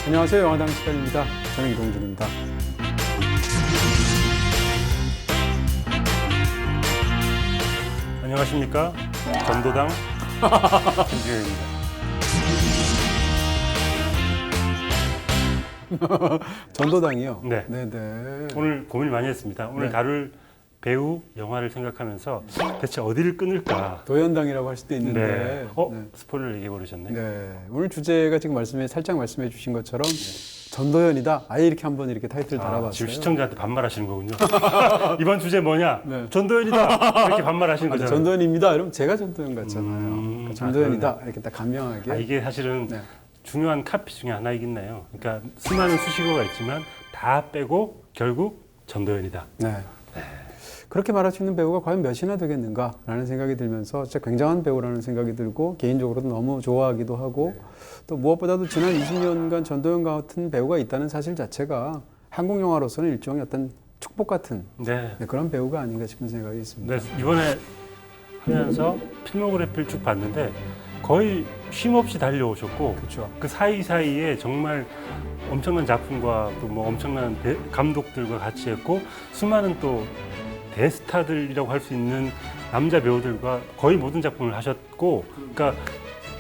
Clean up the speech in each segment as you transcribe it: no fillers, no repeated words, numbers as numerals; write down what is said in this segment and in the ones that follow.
안녕하세요. 영화당 시간입니다. 저는 이동준입니다. 안녕하십니까. 전도당 김주현입니다. 전도당이요? 네. 네네. 오늘 고민을 많이 했습니다. 오늘 네. 다룰 배우, 영화를 생각하면서 대체 어디를 끊을까? 도연당이라고 할 수도 있는데. 네. 네. 스포일러를 얘기해버리셨네. 네. 오늘 주제가 지금 살짝 말씀해 주신 것처럼 전도연이다. 아예 이렇게 한번 이렇게 타이틀 달아봤어요. 지금 시청자한테 반말하시는 거군요. 이번 주제 뭐냐? 네. 전도연이다. 이렇게 반말하시는 거잖아요. 전도연입니다. 이러면 제가 전도연 같잖아요. 그러니까 전도연이다. 그러네. 이렇게 딱 간명하게. 이게 사실은 네. 중요한 카피 중에 하나이긴 해요. 그러니까 수많은 수식어가 있지만 다 빼고 결국 전도연이다. 네. 그렇게 말할 수 있는 배우가 과연 몇이나 되겠는가라는 생각이 들면서 진짜 굉장한 배우라는 생각이 들고 개인적으로도 너무 좋아하기도 하고 또 무엇보다도 지난 20년간 전도연 같은 배우가 있다는 사실 자체가 한국 영화로서는 일종의 어떤 축복 같은 네. 그런 배우가 아닌가 싶은 생각이 있습니다. 네, 이번에 하면서 필모그래피를 쭉 봤는데 거의 쉼없이 달려오셨고 그렇죠. 그 사이사이에 정말 엄청난 작품과 또 뭐 엄청난 감독들과 같이 했고 수많은 또 대스타들이라고 할 수 있는 남자 배우들과 거의 모든 작품을 하셨고 그러니까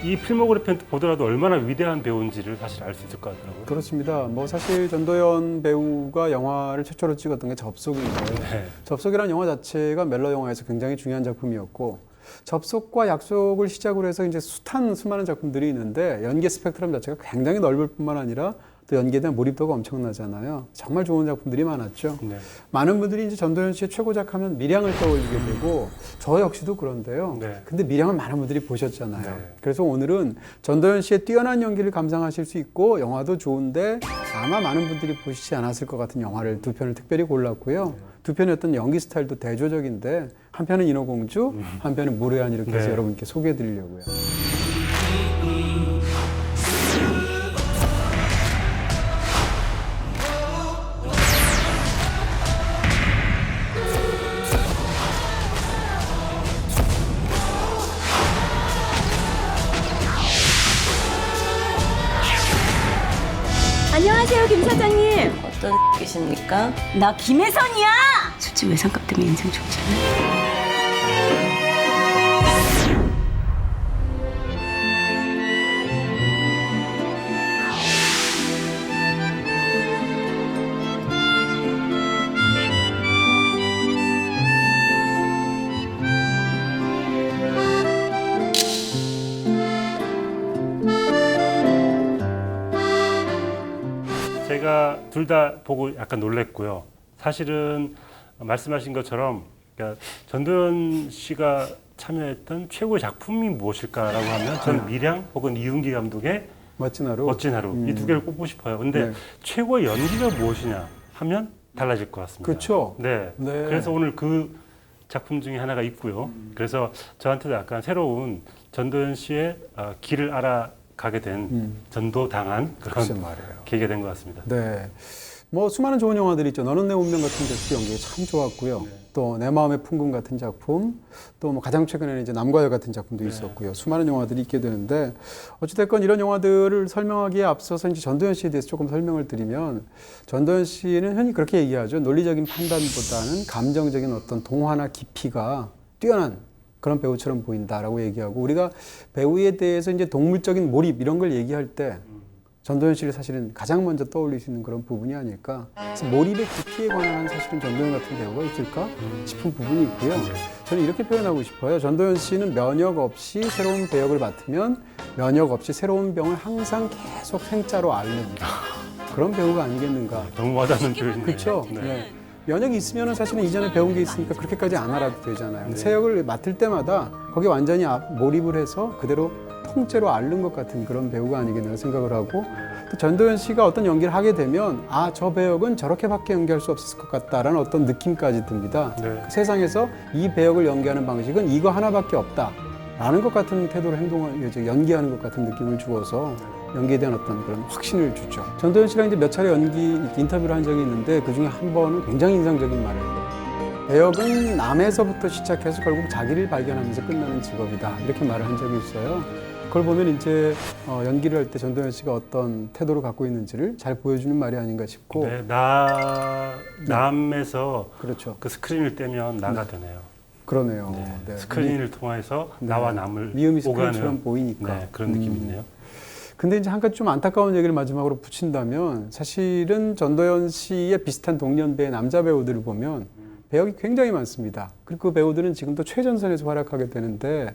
이 필모그래피 보더라도 얼마나 위대한 배우인지를 사실 알 수 있을 것 같더라고요. 그렇습니다. 뭐 사실 전도연 배우가 영화를 최초로 찍었던 게 접속인데 네. 접속이라는 영화 자체가 멜로 영화에서 굉장히 중요한 작품이었고 접속과 약속을 시작으로 해서 이제 수많은 작품들이 있는데 연기 스펙트럼 자체가 굉장히 넓을 뿐만 아니라 또 연기에 대한 몰입도가 엄청나잖아요. 정말 좋은 작품들이 많았죠. 네. 많은 분들이 이제 전도연 씨의 최고작 하면 밀양을 떠올리게 되고 저 역시도 그런데요. 네. 근데 밀양을 많은 분들이 보셨잖아요. 네. 그래서 오늘은 전도연 씨의 뛰어난 연기를 감상하실 수 있고 영화도 좋은데 아마 많은 분들이 보시지 않았을 것 같은 영화를 두 편을 특별히 골랐고요. 두 편의 어떤 연기 스타일도 대조적인데 한 편은 인어공주, 한 편은 무례한 이렇게 해서 네. 여러분께 소개해 드리려고요. 안녕하세요, 김 사장님. 어떤 이십니까? 나 김혜선이야. 솔직히 외상값 때문에 인생 좋잖아. 제가 둘 다 보고 약간 놀랬고요. 사실은 말씀하신 것처럼 그러니까 전도연 씨가 참여했던 최고의 작품이 무엇일까라고 하면 저는 밀양 혹은 이윤기 감독의 멋진 하루. 멋진 하루 이 두 개를 꼽고 싶어요. 근데 네. 최고의 연기가 무엇이냐 하면 달라질 것 같습니다. 그렇죠. 네. 네. 그래서 오늘 그 작품 중에 하나가 있고요. 그래서 저한테도 약간 새로운 전도연 씨의 길을 알아가게 된 전도당한 글쎄 그런 말이에요. 계기가 된 것 같습니다. 네. 뭐 수많은 좋은 영화들이 있죠. 너는 내 운명 같은 작품 연기가 참 좋았고요. 또 내 마음의 풍금 같은 작품, 또 뭐 가장 최근에는 이제 남과 여 같은 작품도 있었고요. 수많은 영화들이 있게 되는데 어찌됐건 이런 영화들을 설명하기에 앞서서 이제 전도연 씨에 대해서 조금 설명을 드리면 전도연 씨는 흔히 그렇게 얘기하죠. 논리적인 판단보다는 감정적인 어떤 동화나 깊이가 뛰어난 그런 배우처럼 보인다라고 얘기하고 우리가 배우에 대해서 이제 동물적인 몰입 이런 걸 얘기할 때 전도연 씨를 사실은 가장 먼저 떠올릴 수 있는 그런 부분이 아닐까. 그래서 몰입의 깊이에 관한 사실은 전도연 같은 배우가 있을까 싶은 부분이 있고요. 저는 이렇게 표현하고 싶어요. 전도연 씨는 면역 없이 새로운 배역을 맡으면 면역 없이 새로운 병을 항상 계속 생짜로 앓는 그런 배우가 아니겠는가. 너무 와닿는 표현이네요. 그렇죠. 네. 네. 면역이 있으면 사실은 이전에 배운 게 있으니까 그렇게까지 안 알아도 되잖아요. 새 역을 맡을 때마다 거기에 완전히 몰입을 해서 그대로 통째로 앓는 것 같은 그런 배우가 아니겠나 생각을 하고 또 전도연 씨가 어떤 연기를 하게 되면 아, 저 배역은 저렇게밖에 연기할 수 없을 것 같다라는 어떤 느낌까지 듭니다. 네. 세상에서 이 배역을 연기하는 방식은 이거 하나밖에 없다라는 것 같은 태도로 연기하는 것 같은 느낌을 주어서 연기에 대한 어떤 그런 확신을 주죠. 전도연 씨랑 이제 몇 차례 연기 인터뷰를 한 적이 있는데 그 중에 한 번은 굉장히 인상적인 말을 해요. 배역은 남에서부터 시작해서 결국 자기를 발견하면서 끝나는 직업이다. 이렇게 말을 한 적이 있어요. 그걸 보면 이제 연기를 할 때 전도연 씨가 어떤 태도를 갖고 있는지를 잘 보여주는 말이 아닌가 싶고. 네, 남에서 그렇죠. 그 스크린을 떼면 나가 되네요. 그러네요. 네, 네. 스크린을 통해서 나와 남을 미음이 오가는 스크린처럼 보이니까. 네, 그런 느낌이 있네요. 근데 이제 한 가지 좀 안타까운 얘기를 마지막으로 붙인다면 사실은 전도연 씨의 비슷한 동년배의 남자 배우들을 보면 배역이 굉장히 많습니다. 그리고 그 배우들은 지금도 최전선에서 활약하게 되는데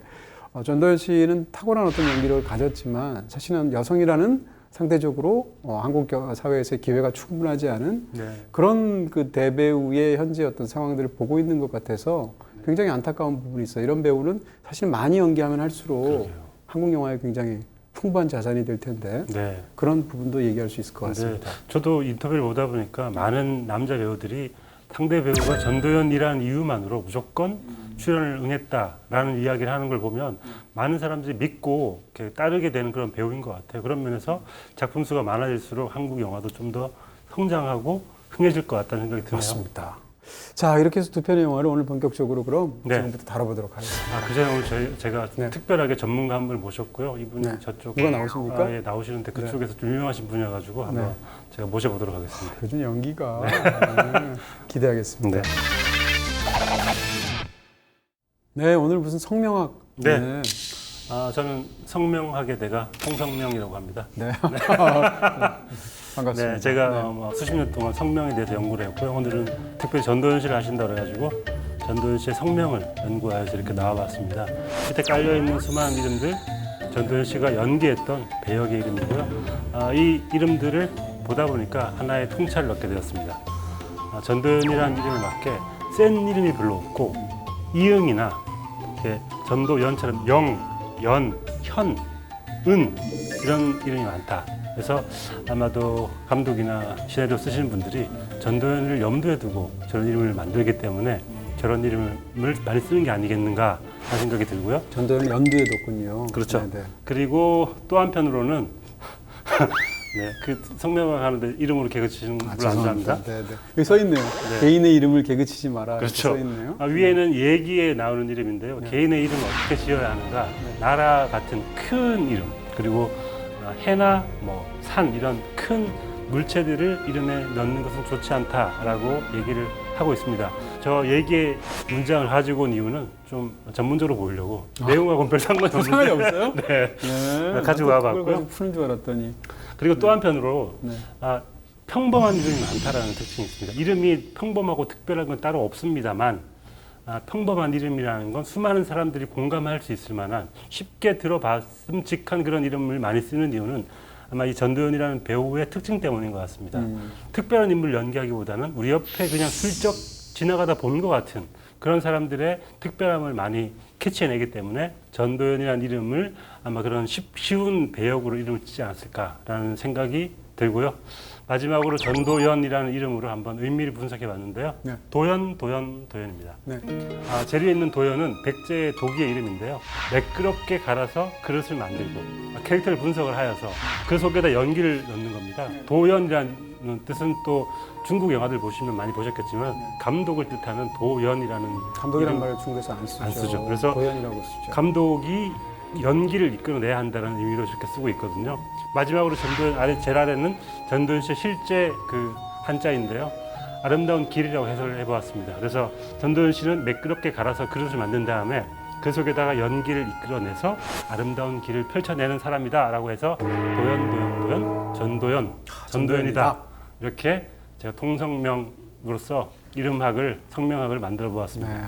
전도연 씨는 탁월한 어떤 연기력을 가졌지만 사실은 여성이라는 상대적으로 한국 사회에서의 기회가 충분하지 않은 네. 그런 그 대배우의 현재 어떤 상황들을 보고 있는 것 같아서 굉장히 안타까운 부분이 있어요. 이런 배우는 사실 많이 연기하면 할수록 그러게요. 한국 영화에 굉장히 풍부한 자산이 될 텐데 네. 그런 부분도 얘기할 수 있을 것 같습니다. 네. 저도 인터뷰를 보다 보니까 많은 남자 배우들이 상대 배우가 전도연이라는 이유만으로 무조건 출연을 응했다라는 이야기를 하는 걸 보면 많은 사람들이 믿고 이렇게 따르게 되는 그런 배우인 것 같아요. 그런 면에서 작품 수가 많아질수록 한국 영화도 좀 더 성장하고 흥해질 것 같다는 생각이 드네요. 맞습니다. 자, 이렇게 해서 두 편의 영화를 오늘 본격적으로 그럼 네. 지금부터 다뤄보도록 하겠습니다. 그전에 오늘 제가 네. 특별하게 전문가 한 분을 모셨고요. 이분이 네. 저쪽 누가 나오십니까? 예, 나오시는데 그쪽에서 좀 유명하신 분이어가지고 한번 제가 모셔보도록 하겠습니다. 요즘 연기가 네, 기대하겠습니다. 네. 네, 오늘 무슨 성명학. 네. 저는 성명학의 대가 홍성명이라고 합니다. 네. 반갑습니다. 네, 제가 네. 수십 년 동안 성명에 대해서 연구를 했고요. 오늘은 특별히 전도연 씨를 하신다고 해가지고 전도연 씨의 성명을 연구하여서 이렇게 나와봤습니다. 밑에 깔려있는 수많은 이름들, 전도연 씨가 연기했던 배역의 이름이고요. 이 이름들을 보다 보니까 하나의 통찰을 얻게 되었습니다. 전도연이라는 이름에 맞게 센 이름이 별로 없고 이응이나 이렇게 전도연처럼 영, 연, 현, 은 이런 이름이 많다. 그래서 아마도 감독이나 시나리오 쓰시는 분들이 전도연을 염두에 두고 저런 이름을 만들기 때문에 저런 이름을 많이 쓰는 게 아니겠는가 하는 생각이 들고요. 전도연 연두에 뒀군요. 그렇죠. 네, 네. 그리고 또 한편으로는 네, 그 성명을 하는데 이름으로 개그치시는 분을 안 좋아합니다. 네, 네. 여기 써 있네요. 네. 개인의 이름을 개그치지 마라. 이렇게 그렇죠. 써 있네요. 위에는 얘기에 나오는 이름인데요. 개인의 이름을 어떻게 지어야 하는가. 나라 같은 큰 이름, 그리고 해나 산 이런 큰 물체들을 이름에 넣는 것은 좋지 않다라고 얘기를 하고 있습니다. 저 얘기의 문장을 가지고 온 이유는 좀 전문적으로 보이려고 내용하고는 별 상관이 상관이 없는데 없어요? 네. 네. 가지고 와봤고요. 그걸 가지고 푸는 줄 알았더니. 그리고 또 한편으로 네. 평범한 이름이 많다라는 특징이 있습니다. 이름이 평범하고 특별한 건 따로 없습니다만 평범한 이름이라는 건 수많은 사람들이 공감할 수 있을 만한 쉽게 들어봤음직한 그런 이름을 많이 쓰는 이유는 아마 이 전도연이라는 배우의 특징 때문인 것 같습니다. 특별한 인물을 연기하기보다는 우리 옆에 그냥 슬쩍 지나가다 본 것 같은 그런 사람들의 특별함을 많이 캐치해내기 때문에 전도연이라는 이름을 아마 그런 쉬운 배역으로 이름을 짓지 않았을까라는 생각이 들고요. 마지막으로 전도연이라는 이름으로 한번 의미를 분석해 봤는데요. 네. 도연입니다. 네. 재료에 있는 도연은 백제의 도기의 이름인데요. 매끄럽게 갈아서 그릇을 만들고 캐릭터를 분석을 하여서 그 속에다 연기를 넣는 겁니다. 도연이라는 뜻은 또 중국 영화들 보시면 많이 보셨겠지만 감독을 뜻하는 도연이라는 감독이라는 이름- 말을 중국에서 안 쓰죠. 안 쓰죠. 그래서 도연이라고 쓰죠. 감독이 연기를 이끌어내야 한다는 의미로 이렇게 쓰고 있거든요. 마지막으로 전도연 아래 제일 아래는 전도연 씨의 실제 그 한자인데요. 아름다운 길이라고 해석을 해보았습니다. 그래서 전도연 씨는 매끄럽게 갈아서 그릇을 만든 다음에 그 속에다가 연기를 이끌어내서 아름다운 길을 펼쳐내는 사람이다라고 해서 전도연이다. 이렇게 제가 통성명으로서 이름학을 성명학을 만들어 보았습니다. 네,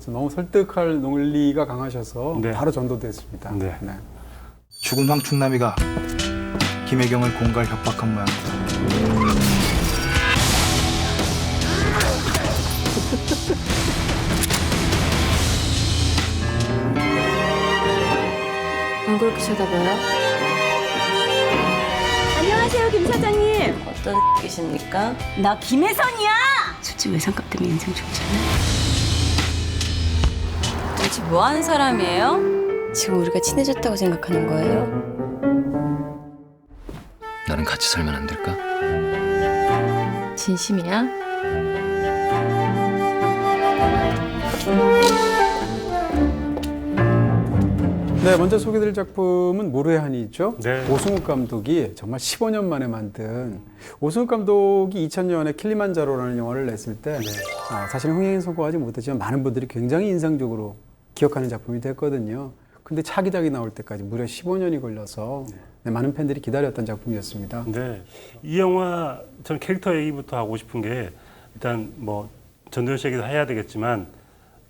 너무 설득할 논리가 강하셔서 네. 바로 전도됐습니다. 네. 죽은 황충남이가 김혜경을 공갈 협박한 모양이다. 안 그렇게 쳐다봐요? 안녕하세요, 김 사장님. 어떤 이십니까? 나 김혜선이야. 솔직히 외상값 때문에 인생 좋잖아. 도대체 뭐 하는 사람이에요? 지금 우리가 친해졌다고 생각하는 거예요? 나랑 같이 살면 안 될까? 진심이야? 네, 먼저 소개드릴 작품은 모래한이죠. 네. 오승욱 감독이 정말 15년 만에 만든 오승욱 감독이 2000년에 킬리만자로라는 영화를 냈을 때 사실 흥행에 성공하지 못했지만 많은 분들이 굉장히 인상적으로 기억하는 작품이 됐거든요. 근데 차기작이 나올 때까지 무려 15년이 걸려서 많은 팬들이 기다렸던 작품이었습니다. 네. 이 영화 저는 캐릭터 얘기부터 하고 싶은 게 일단 뭐 전도연 씨 얘기도 해야 되겠지만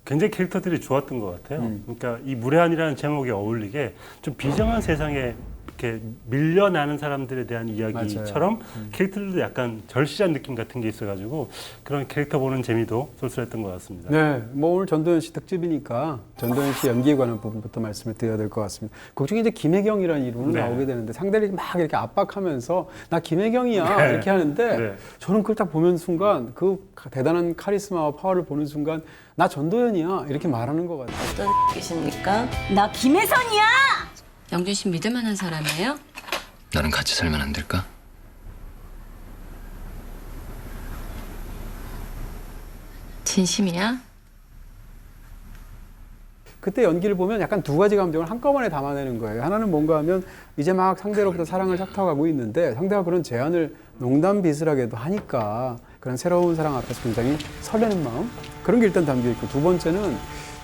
굉장히 캐릭터들이 좋았던 것 같아요. 그러니까 이 무례한이라는 제목에 어울리게 좀 비정한 세상에 이렇게 밀려나는 사람들에 대한 이야기처럼 캐릭터들도 약간 절실한 느낌 같은 게 있어가지고 그런 캐릭터 보는 재미도 쏠쏠했던 것 같습니다. 네, 뭐 오늘 전도연 씨 특집이니까 전도연 씨 연기에 관한 부분부터 말씀을 드려야 될 것 같습니다. 그 중에 이제 김혜경이라는 이름으로 네. 나오게 되는데 상대를 막 이렇게 압박하면서 나 김혜경이야 이렇게 하는데 네. 저는 그걸 딱 보는 순간 그 대단한 카리스마와 파워를 보는 순간 나 전도연이야 이렇게 말하는 것 같아요. 어떤 계십니까? 나 김혜선이야! 영준 씨 믿을 만한 사람이에요? 나는 같이 살면 안 될까? 진심이야? 그때 연기를 보면 약간 두 가지 감정을 한꺼번에 담아내는 거예요. 하나는 뭔가 하면 이제 막 상대로부터 사랑을 삭탁하고 있는데 상대가 그런 제안을 농담 비슷하게도 하니까 그런 새로운 사랑 앞에서 굉장히 설레는 마음 그런 게 일단 담겨 있고 두 번째는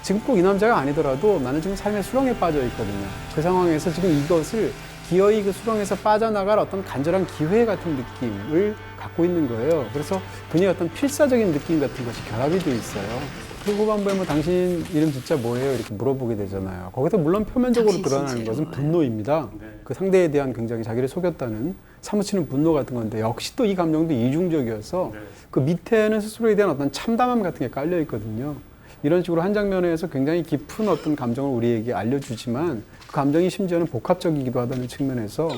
지금 꼭 이 남자가 아니더라도 나는 지금 삶의 수렁에 빠져 있거든요. 그 상황에서 지금 이것을 기어이 그 수렁에서 빠져나갈 어떤 간절한 기회 같은 느낌을 갖고 있는 거예요. 그래서 그녀의 어떤 필사적인 느낌 같은 것이 결합이 돼 있어요. 그리고 후반부에 뭐 당신 이름 진짜 뭐예요? 이렇게 물어보게 되잖아요. 거기서 물론 표면적으로 당신 드러나는 진짜 것은 이름 분노입니다. 그 상대에 대한 굉장히 자기를 속였다는 사무치는 분노 같은 건데 역시 또 이 감정도 이중적이어서 그 밑에는 스스로에 대한 어떤 참담함 같은 게 깔려 있거든요. 이런 식으로 한 장면에서 굉장히 깊은 어떤 감정을 우리에게 알려주지만 그 감정이 심지어는 복합적이기도 하다는 측면에서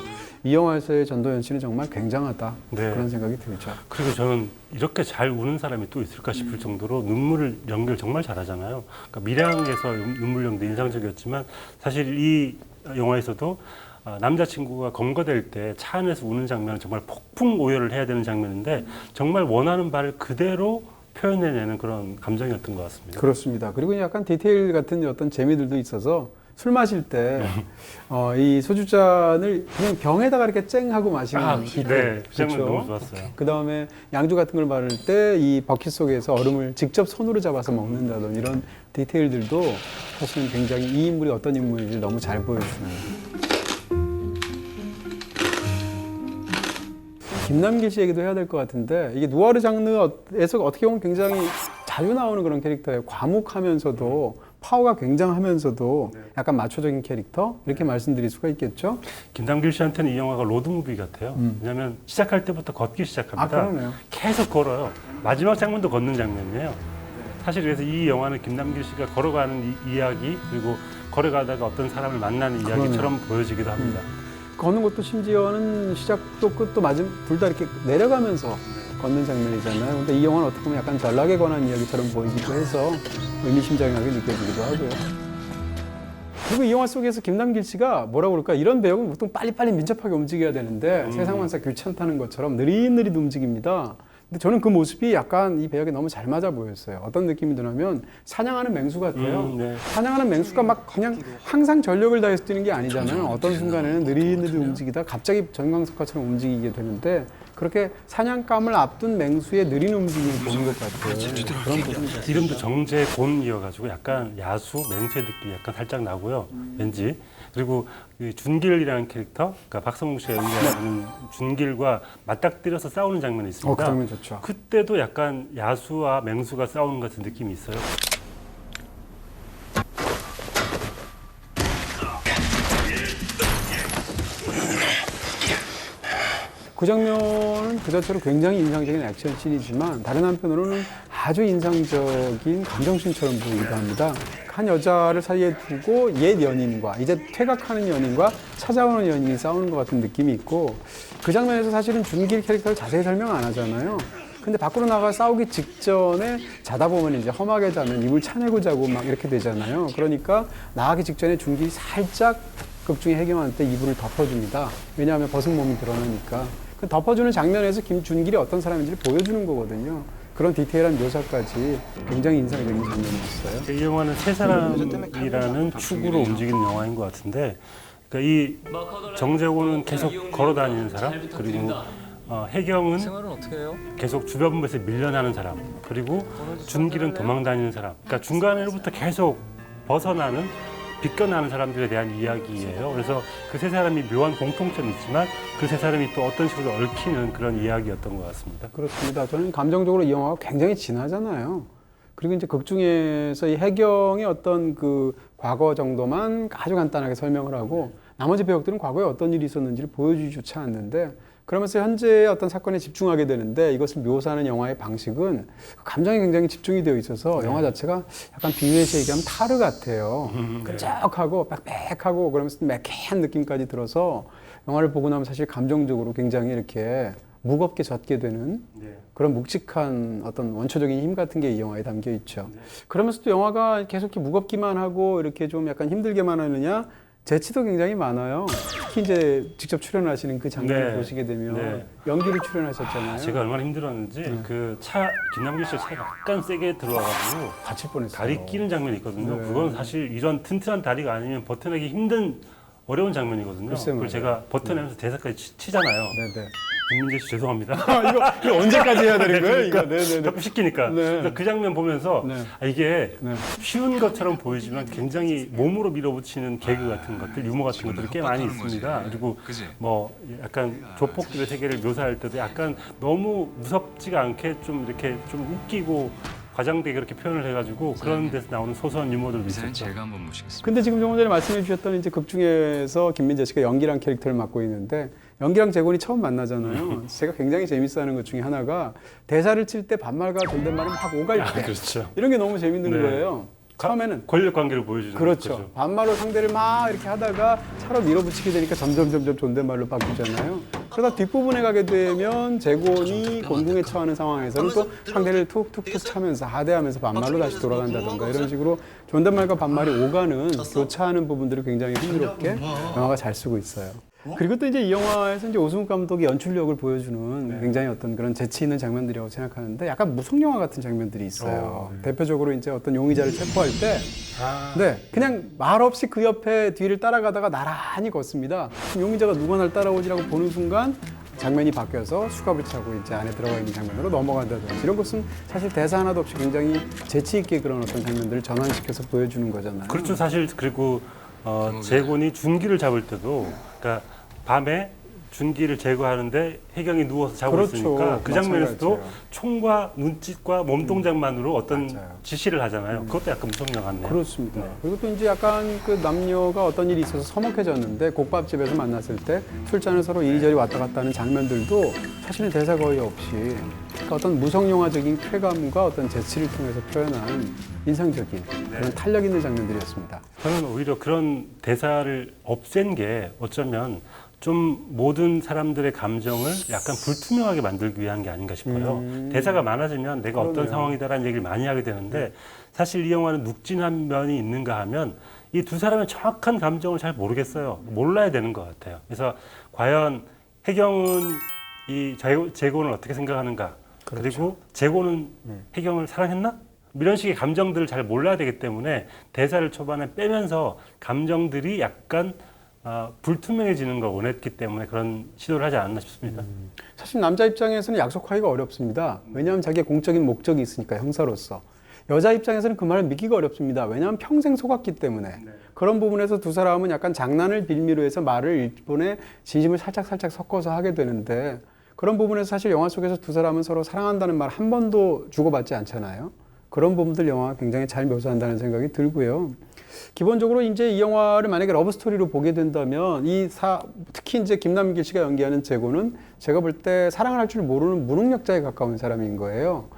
이 영화에서의 전도연 씨는 정말 굉장하다 네. 그런 생각이 들죠. 그리고 저는 이렇게 잘 우는 사람이 또 있을까 싶을 정도로 눈물을 연기를 정말 잘하잖아요. 그러니까 미량에서 눈물 연기도 인상적이었지만 사실 이 영화에서도 남자친구가 검거될 때 차 안에서 우는 장면은 정말 폭풍 오열을 해야 되는 장면인데 정말 원하는 바를 그대로 표현해내는 그런 감정이었던 것 같습니다. 그렇습니다. 그리고 약간 디테일 같은 어떤 재미들도 있어서 술 마실 때 이 소주잔을 그냥 병에다가 이렇게 쨍 하고 마시는 디테일. 네, 그 장면 너무 좋았어요. 그 다음에 양주 같은 걸 바를 때 이 버킷 속에서 얼음을 직접 손으로 잡아서 먹는다든지 이런 디테일들도 사실은 굉장히 이 인물이 어떤 인물인지 너무 잘 보여주는. 김남길 씨 얘기도 해야 될 것 같은데 이게 누아르 장르에서 어떻게 보면 굉장히 자주 나오는 그런 캐릭터예요. 과묵하면서도 파워가 굉장하면서도 약간 마초적인 캐릭터 이렇게 말씀드릴 수가 있겠죠. 김남길 씨한테는 이 영화가 로드무비 같아요. 왜냐하면 시작할 때부터 걷기 시작합니다. 그러네요. 계속 걸어요. 마지막 장면도 걷는 장면이에요. 사실 그래서 이 영화는 김남길 씨가 걸어가는 이야기 그리고 걸어가다가 어떤 사람을 만나는 이야기처럼 보여지기도 합니다. 걷는 것도 심지어는 시작도 끝도 마지막 둘 다 이렇게 내려가면서 걷는 장면이잖아요. 근데 이 영화는 어떻게 보면 약간 전락에 관한 이야기처럼 보이기도 해서 의미심장하게 느껴지기도 하고요. 그리고 이 영화 속에서 김남길 씨가 뭐라고 그럴까 이런 배역은 보통 빨리빨리 민첩하게 움직여야 되는데 세상만사 귀찮다는 것처럼 느릿느릿 움직입니다. 근데 저는 그 모습이 약간 이 배역에 너무 잘 맞아 보였어요. 어떤 느낌이 드냐면 사냥하는 맹수 같아요. 네. 사냥하는 맹수가 막 그냥 항상 전력을 다해서 뛰는 게 아니잖아요. 어떤 순간에는 느릿느릿 움직이다 갑자기 전광석화처럼 움직이게 되는데 그렇게 사냥감을 앞둔 맹수의 느린 움직임을 보는 것 같아요. 그런 부분이 이름도 정재곤이어가지고 약간 야수, 맹수의 느낌이 약간 살짝 나고요. 왠지. 그리고 이 준길이라는 캐릭터, 그러니까 박성웅 씨가 연기하는 준길과 맞닥뜨려서 싸우는 장면이 있습니다. 그 장면 좋죠. 그때도 약간 야수와 맹수가 싸우는 것 같은 느낌이 있어요. 그 장면은 그 자체로 굉장히 인상적인 액션 씬이지만 다른 한편으로는 아주 인상적인 감정씬처럼 보이기도 합니다. 한 여자를 사이에 두고 옛 연인과 이제 퇴각하는 연인과 찾아오는 연인이 싸우는 것 같은 느낌이 있고 그 장면에서 사실은 준길 캐릭터를 자세히 설명 안 하잖아요. 근데 밖으로 나가 싸우기 직전에 자다 보면 이제 험하게 자면 이불 차내고 자고 막 이렇게 되잖아요. 그러니까 나가기 직전에 준길이 살짝 극중의 해경한테 이불을 덮어줍니다. 왜냐하면 벗은 몸이 드러나니까. 그 덮어주는 장면에서 김준길이 어떤 사람인지를 보여주는 거거든요. 그런 디테일한 묘사까지 굉장히 인상적인 장면이었어요. 이 영화는 세 사람이라는 축으로 움직이는 영화인 것 같은데, 그러니까 이 정재곤은 계속 걸어다니는 사람, 그리고 혜경은 계속 주변부에서 밀려나는 사람, 그리고 준길은 도망다니는 사람. 그러니까 중간으로부터 계속 벗어나는, 비껴나는 사람들에 대한 이야기예요. 그래서 그 세 사람이 묘한 공통점이 있지만 그 세 사람이 또 어떤 식으로 얽히는 그런 이야기였던 것 같습니다. 그렇습니다. 저는 감정적으로 이 영화가 굉장히 진하잖아요. 그리고 이제 극 중에서 이 혜경의 어떤 그 과거 정도만 아주 간단하게 설명을 하고 나머지 배역들은 과거에 어떤 일이 있었는지를 보여주지조차 않는데, 그러면서 현재의 어떤 사건에 집중하게 되는데 이것을 묘사하는 영화의 방식은 감정이 굉장히 집중이 되어 있어서 영화 자체가 약간 비유해서 얘기하면 타르 같아요. 끈적하고 빽빽하고 그러면서 매캐한 느낌까지 들어서 영화를 보고 나면 사실 감정적으로 굉장히 이렇게 무겁게 젖게 되는 그런 묵직한 어떤 원초적인 힘 같은 게 이 영화에 담겨 있죠. 그러면서 또 영화가 계속 이렇게 무겁기만 하고 이렇게 좀 약간 힘들게만 하느냐, 재치도 굉장히 많아요. 특히 이제 직접 출연하시는 그 장면을 보시게 되면 연기를 출연하셨잖아요. 제가 얼마나 힘들었는지 그 김남길 씨 차가 약간 세게 들어와가지고 다칠 뻔했어요. 다리 끼는 장면이 있거든요. 그건 사실 이런 튼튼한 다리가 아니면 버텨내기 힘든 어려운 장면이거든요. 그걸 제가 버텨내면서 대사까지 치잖아요. 네네. 김민재 씨 죄송합니다. 이거 언제까지 해야 되는 거예요? 이거? 네네네. 자꾸 시키니까. 그래서 그 장면 보면서 이게 쉬운 것처럼 보이지만 굉장히 몸으로 밀어붙이는 개그 같은 것들, 유머 같은 것들이 꽤 많이 있습니다. 그리고 뭐 약간 조폭들의 세계를 묘사할 때도 약간 너무 무섭지가 않게 좀 이렇게 좀 웃기고 과장되게 그렇게 표현을 해가지고 그런 데서 나오는 소소한 유머들도 있었죠. 제가 한번 모시겠습니다. 근데 지금 조금 전에 말씀해 주셨던 이제 극 중에서 김민재 씨가 연기란 캐릭터를 맡고 있는데, 연기랑 재곤이 처음 만나잖아요. 제가 굉장히 재밌어하는 것 중에 하나가 대사를 칠 때 반말과 존댓말을 막 오갈 때 그렇죠. 이런 게 너무 재밌는 거예요. 처음에는 권력 관계를 보여주는 그렇죠. 거죠. 반말로 상대를 막 이렇게 하다가 차로 밀어붙이게 되니까 점점 존댓말로 바뀌잖아요. 그러다 뒷부분에 가게 되면 재곤이 곤궁에 처하는 상황에서는 또 상대를 툭툭툭 차면서 하대하면서 반말로 다시 돌아간다던가 이런 식으로 존댓말과 반말이 오가는 교차하는 부분들을 굉장히 흥미롭게 영화가 잘 쓰고 있어요. 그리고 또 이제 이 영화에서 이제 오승훈 감독이 연출력을 보여주는 굉장히 어떤 그런 재치 있는 장면들이라고 생각하는데, 약간 무속 영화 같은 장면들이 있어요. 대표적으로 이제 어떤 용의자를 체포할 때, 그냥 말 없이 그 옆에 뒤를 따라가다가 나란히 걷습니다. 그럼 용의자가 누가 날 따라오지라고 보는 순간 장면이 바뀌어서 수갑을 차고 이제 안에 들어가 있는 장면으로 넘어간다든지, 이런 것은 사실 대사 하나도 없이 굉장히 재치 있게 그런 어떤 장면들을 전환시켜서 보여주는 거잖아요. 그렇죠. 사실 그리고 재곤이 준기를 잡을 때도, 그러니까 밤에 준기를 제거하는데 혜경이 누워서 자고 그렇죠. 있으니까 그 장면에서도 마찬가지예요. 총과 눈짓과 몸 동작만으로 어떤 맞아요. 지시를 하잖아요. 그것도 약간 무성령 같네요. 그렇습니다. 그리고 또 이제 약간 그 남녀가 어떤 일이 있어서 서먹해졌는데 곡밥집에서 만났을 때 술잔을 서로 이리저리 왔다 갔다 하는 장면들도 사실은 대사 거의 없이 그러니까 어떤 무성영화적인 쾌감과 어떤 재치를 통해서 표현한 인상적인 그런 탄력 있는 장면들이었습니다. 저는 오히려 그런 대사를 없앤 게 어쩌면 좀 모든 사람들의 감정을 약간 불투명하게 만들기 위한 게 아닌가 싶어요. 대사가 많아지면 내가 어떤 그러네요. 상황이다라는 얘기를 많이 하게 되는데, 사실 이 영화는 묵진한 면이 있는가 하면 이 두 사람의 정확한 감정을 잘 모르겠어요. 몰라야 되는 것 같아요. 그래서 과연 혜경은 이 재곤을 어떻게 생각하는가, 그리고 재곤은 혜경을 사랑했나? 이런 식의 감정들을 잘 몰라야 되기 때문에 대사를 초반에 빼면서 감정들이 약간 불투명해지는 걸 원했기 때문에 그런 시도를 하지 않았나 싶습니다. 사실 남자 입장에서는 약속하기가 어렵습니다. 왜냐하면 자기의 공적인 목적이 있으니까, 형사로서. 여자 입장에서는 그 말을 믿기가 어렵습니다. 왜냐하면 평생 속았기 때문에. 그런 부분에서 두 사람은 약간 장난을 빌미로 해서 말을 일본의 진심을 살짝 섞어서 하게 되는데, 그런 부분에서 사실 영화 속에서 두 사람은 서로 사랑한다는 말 한 번도 주고받지 않잖아요. 그런 부분들 영화가 굉장히 잘 묘사한다는 생각이 들고요. 기본적으로 이제 이 영화를 만약에 러브스토리로 보게 된다면 특히 이제 김남길 씨가 연기하는 재곤은 제가 볼 때 사랑을 할 줄 모르는 무능력자에 가까운 사람인 거예요.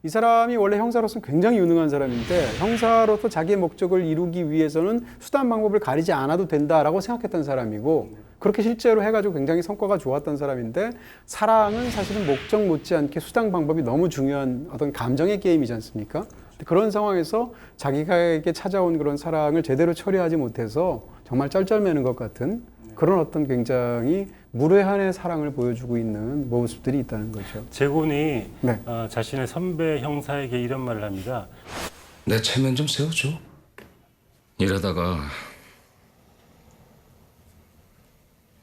이 사람이 원래 형사로서는 굉장히 유능한 사람인데, 형사로서 자기의 목적을 이루기 위해서는 수단 방법을 가리지 않아도 된다라고 생각했던 사람이고, 그렇게 실제로 해가지고 굉장히 성과가 좋았던 사람인데, 사랑은 사실은 목적 못지않게 수단 방법이 너무 중요한 어떤 감정의 게임이지 않습니까? 그런 상황에서 자기에게 찾아온 그런 사랑을 제대로 처리하지 못해서 정말 쩔쩔매는 것 같은 그런 어떤 굉장히 무례한의 사랑을 보여주고 있는 모습들이 있다는 거죠. 재곤이 네. 자신의 선배 형사에게 이런 말을 합니다. 내 체면 좀 세워줘. 이러다가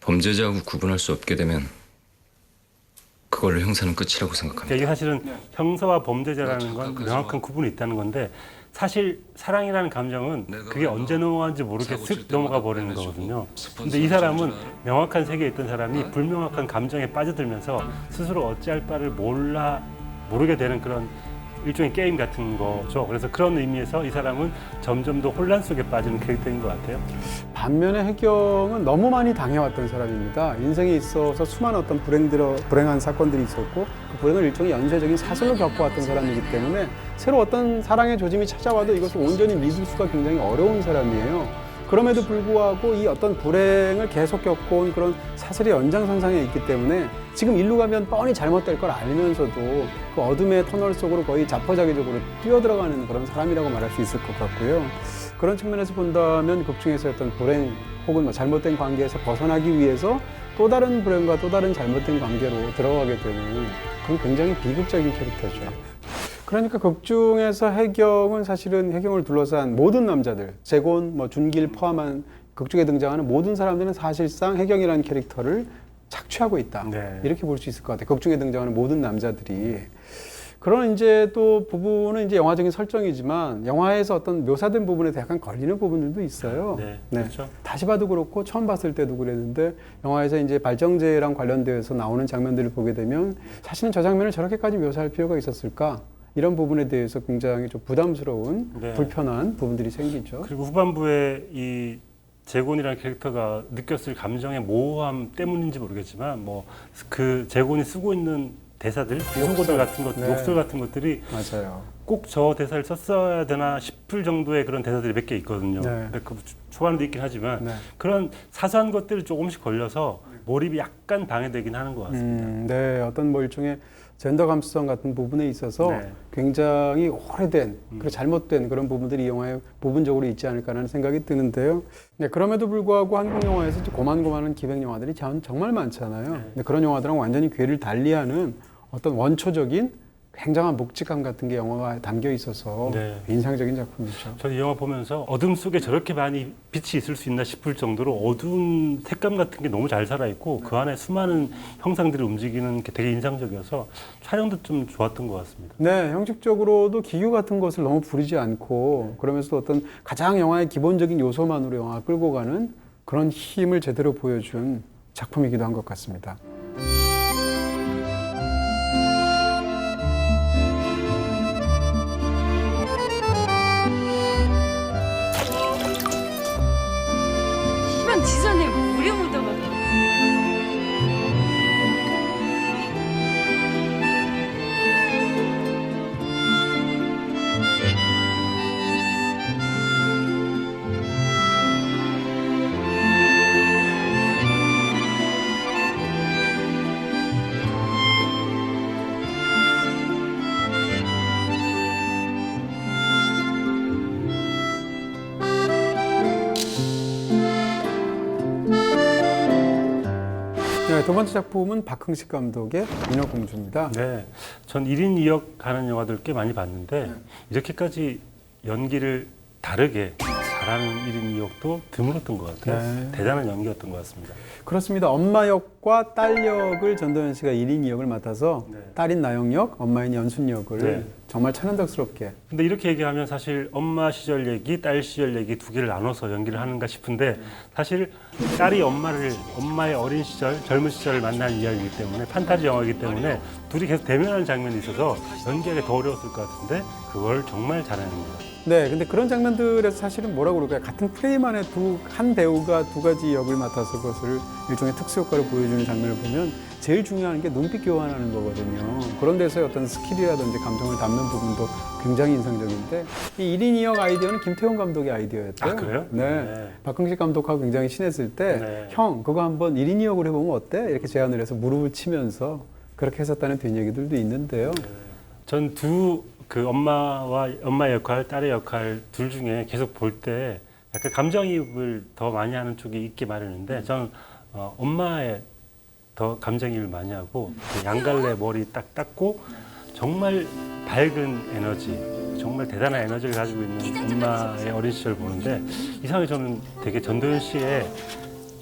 범죄자하고 구분할 수 없게 되면 그걸로 형사는 끝이라고 생각합니다. 이게 사실은 형사와 범죄자라는 건 명확한 구분이 있다는 건데 사실 사랑이라는 감정은 그게 언제 넘어가는지 모르게 슥 넘어가 버리는 거거든요. 근데 이 사람은 명확한 세계에 있던 사람이 불명확한 감정에 빠져들면서 스스로 어찌할 바를 모르게 되는 그런 일종의 게임 같은 거죠. 그래서 그런 의미에서 이 사람은 점점 더 혼란 속에 빠지는 캐릭터인 것 같아요. 반면에 해경은 너무 많이 당해왔던 사람입니다. 인생에 있어서 수많은 어떤 불행한 사건들이 있었고 그 불행을 일종의 연쇄적인 사슬로 겪어왔던 사람이기 때문에 새로 어떤 사랑의 조짐이 찾아와도 이것을 온전히 믿을 수가 굉장히 어려운 사람이에요. 그럼에도 불구하고 이 어떤 불행을 계속 겪어온 그런 사슬의 연장선상에 있기 때문에 지금 일로 가면 뻔히 잘못될 걸 알면서도 그 어둠의 터널 속으로 거의 자포자기적으로 뛰어들어가는 그런 사람이라고 말할 수 있을 것 같고요. 그런 측면에서 본다면 극 중에서 어떤 불행 혹은 뭐 잘못된 관계에서 벗어나기 위해서 또 다른 불행과 또 다른 잘못된 관계로 들어가게 되는 그런 굉장히 비극적인 캐릭터죠. 그러니까 극 중에서 해경은 사실은 해경을 둘러싼 모든 남자들, 재곤, 뭐 준길 포함한 극 중에 등장하는 모든 사람들은 사실상 해경이라는 캐릭터를 착취하고 있다. 네. 이렇게 볼 수 있을 것 같아요. 극 중에 등장하는 모든 남자들이. 그런 이제 또 부분은 이제 영화적인 설정이지만 영화에서 어떤 묘사된 부분에 약간 걸리는 부분들도 있어요. 네, 네. 그렇죠. 다시 봐도 그렇고 처음 봤을 때도 그랬는데 영화에서 이제 발정제랑 관련돼서 나오는 장면들을 보게 되면 사실은 저 장면을 저렇게까지 묘사할 필요가 있었을까? 이런 부분에 대해서 굉장히 좀 부담스러운 네. 불편한 부분들이 생기죠. 그리고 후반부에 이 재곤이라는 캐릭터가 느꼈을 감정의 모호함 때문인지 모르겠지만 뭐 그 재곤이 쓰고 있는 대사들, 비속어들 같은 것, 네. 욕설 같은 것들이 맞아요. 꼭 저 대사를 썼어야 되나 싶을 정도의 그런 대사들이 몇 개 있거든요. 네. 그 초반도 있긴 하지만 네. 그런 사소한 것들이 조금씩 걸려서 몰입이 약간 방해되긴 하는 것 같습니다. 네, 어떤 뭐 일종의 젠더 감수성 같은 부분에 있어서 네. 굉장히 오래된 그리고 잘못된 그런 부분들이 이 영화에 부분적으로 있지 않을까라는 생각이 드는데요. 네, 그럼에도 불구하고 한국 영화에서 이제 고만고만한 기획 영화들이 정말 많잖아요. 네. 근데 그런 영화들랑 완전히 궤를 달리하는 어떤 원초적인 굉장한 묵직함 같은 게 영화가 담겨 있어서 네. 인상적인 작품이죠. 저는 이 영화 보면서 어둠 속에 저렇게 많이 빛이 있을 수 있나 싶을 정도로 어두운 색감 같은 게 너무 잘 살아있고 그 안에 수많은 형상들이 움직이는 게 되게 인상적이어서 촬영도 좀 좋았던 것 같습니다. 네, 형식적으로도 기교 같은 것을 너무 부리지 않고 그러면서도 어떤 가장 영화의 기본적인 요소만으로 영화가 끌고 가는 그런 힘을 제대로 보여준 작품이기도 한 것 같습니다. 시방 지선에 물에 묻어가. 네, 두 번째 작품은 박흥식 감독의 인어공주입니다. 네, 전 1인 2역 하는 영화들 꽤 많이 봤는데 이렇게까지 연기를 다르게 잘하는 1인 2역도 드물었던 것 같아요. 네. 대단한 연기였던 것 같습니다. 그렇습니다. 엄마 역과 딸 역을 전도연 씨가 1인 2역을 맡아서 네. 딸인 나영 역, 엄마인 연순 역을 네. 정말 천연덕스럽게. 근데 이렇게 얘기하면 사실 엄마 시절 얘기, 딸 시절 얘기 두 개를 나눠서 연기를 하는가 싶은데 사실 딸이 엄마의 어린 시절, 젊은 시절을 만난 이야기이기 때문에 판타지 영화이기 때문에 둘이 계속 대면하는 장면이 있어서 연기하기 더 어려웠을 것 같은데 그걸 정말 잘해냅니다. 네, 근데 그런 장면들에서 사실은 뭐라고 그럴까요? 같은 프레임 안에 한 배우가 두 가지 역을 맡아서 그것을 일종의 특수 효과를 보여주는 장면을 보면 제일 중요한 게 눈빛 교환하는 거거든요. 그런 데서의 어떤 스킬이라든지 감정을 담는 부분도 굉장히 인상적인데 이 1인 2역 아이디어는 김태훈 감독의 아이디어였대요. 아, 그래요? 네. 네. 박흥식 감독하고 굉장히 친했을 때 네. 형, 그거 한번 1인 2역으로 해보면 어때? 이렇게 제안을 해서 무릎을 치면서 그렇게 했었다는 뒷얘기들도 있는데요. 전 그 엄마의 역할, 딸의 역할 둘 중에 계속 볼 때 약간 감정이입을 더 많이 하는 쪽이 있게 마련인데 저는 엄마의 더 감정이입을 많이 하고 그 양갈래 머리 딱 닦고 정말 밝은 에너지, 정말 대단한 에너지를 가지고 있는 엄마의 어린 시절 보는데 이상하게 저는 되게 전도연 씨의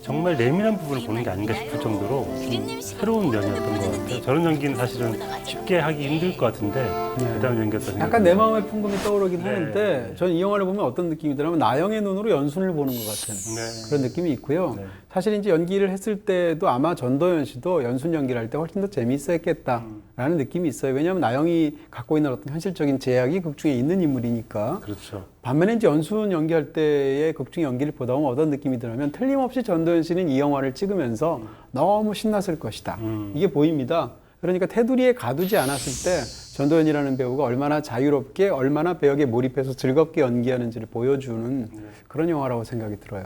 정말 내밀한 부분을 보는 게 아닌가 싶을 정도로 좀 새로운 면이었던 것 같아요. 저런 연기는 사실은 쉽게 하기 힘들 것 같은데 대단한 연기였다는 생각이 약간 내 마음의 풍금이 떠오르긴 네. 하는데 저는 이 영화를 보면 어떤 느낌이 드냐면 나영의 눈으로 연순을 보는 것 같은 네. 그런 느낌이 있고요. 네. 사실 이제 연기를 했을 때도 아마 전도연 씨도 연순 연기를 할 때 훨씬 더 재미있었겠다라는 느낌이 있어요. 왜냐하면 나영이 갖고 있는 어떤 현실적인 제약이 극 중에 있는 인물이니까. 그렇죠. 반면에 이제 연순 연기할 때의 극중 연기를 보다 보면 어떤 느낌이 드냐면 틀림없이 전도연 씨는 이 영화를 찍으면서 너무 신났을 것이다. 이게 보입니다. 그러니까 테두리에 가두지 않았을 때 전도연이라는 배우가 얼마나 자유롭게 얼마나 배역에 몰입해서 즐겁게 연기하는지를 보여주는 그런 영화라고 생각이 들어요.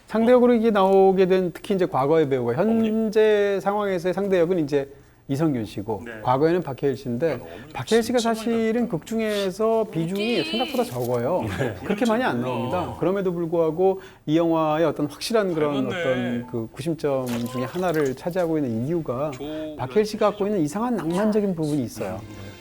상대역으로 이게 나오게 된 특히 이제 과거의 배우가 현재 상황에서의 상대역은 이제 이성균 씨고 과거에는 박해일 씨인데 박해일 씨가 사실은 극 중에서 비중이 생각보다 적어요. 그렇게 많이 안 나옵니다. 그럼에도 불구하고 이 영화의 어떤 확실한 그런 어떤 그 구심점 중에 하나를 차지하고 있는 이유가 박해일 씨가 갖고 있는 이상한 낭만적인 부분이 있어요.